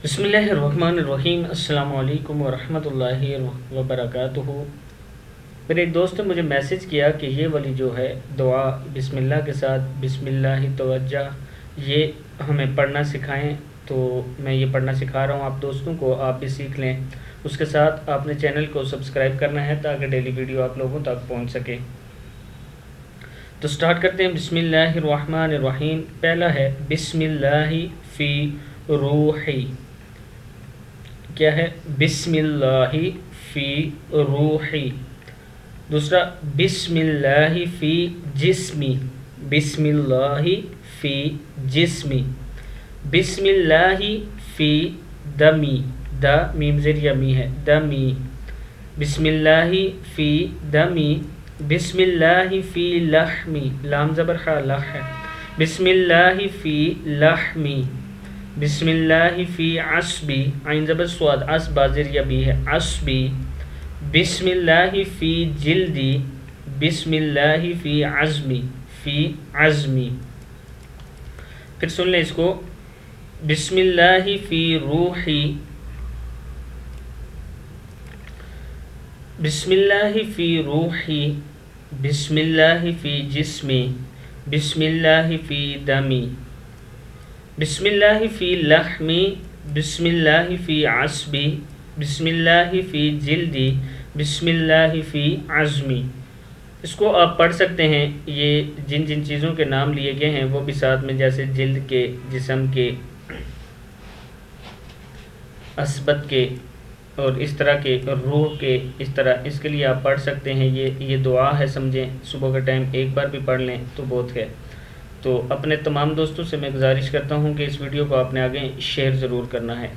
بسم اللہ الرحمن الرحیم۔ السلام علیکم ورحمۃ اللہ وبرکاتہ۔ میرے ایک دوست نے مجھے میسج کیا کہ یہ والی جو ہے دعا بسم اللہ کے ساتھ بسم اللہ توجہ، یہ ہمیں پڑھنا سکھائیں۔ تو میں یہ پڑھنا سکھا رہا ہوں آپ دوستوں کو، آپ بھی سیکھ لیں۔ اس کے ساتھ آپ نے چینل کو سبسکرائب کرنا ہے تاکہ ڈیلی ویڈیو آپ لوگوں تک پہنچ سکے۔ تو سٹارٹ کرتے ہیں۔ بسم اللہ الرحمن الرحیم۔ پہلا ہے بسم اللہ فی روحی، کیا ہے؟ بسم اللہ فی روحی۔ دوسرا بسم اللہ فی جسمی، بسم اللہ فی جسمی۔ بسم اللہ فی دمی، دا میم زیر یمی ہے، دمی۔ بسم اللہ فی دمی۔ بسم اللہ فی لحمی، لام زبر خا لح ہے۔ بسم اللہ فی لحمی۔ بسم اللہ فی عصبی، عین زبر سواد، عصبہ زیر یبی ہے، عصبی۔ بسم اللہ فی جلدی، بسم اللہ فی عزمی، فی عزمی۔ پھر سن لیں اس کو، بسم اللہ فی روحی، بسم اللہ فی روحی، بسم اللہ فی جسمی، بسم اللہ فی دمی، بسم اللہ فی لحمی، بسم اللہ فی عصبی، بسم اللہ فی جلدی، بسم اللہ فی عزمی۔ اس کو آپ پڑھ سکتے ہیں۔ یہ جن جن چیزوں کے نام لیے گئے ہیں وہ بھی ساتھ میں، جیسے جلد کے، جسم کے، عصبت کے، اور اس طرح کے، روح کے، اس طرح اس کے لیے آپ پڑھ سکتے ہیں۔ یہ دعا ہے، سمجھیں۔ صبح کا ٹائم ایک بار بھی پڑھ لیں تو بہت ہے۔ تو اپنے تمام دوستوں سے میں گزارش کرتا ہوں کہ اس ویڈیو کو آپ نے آگے شیئر ضرور کرنا ہے۔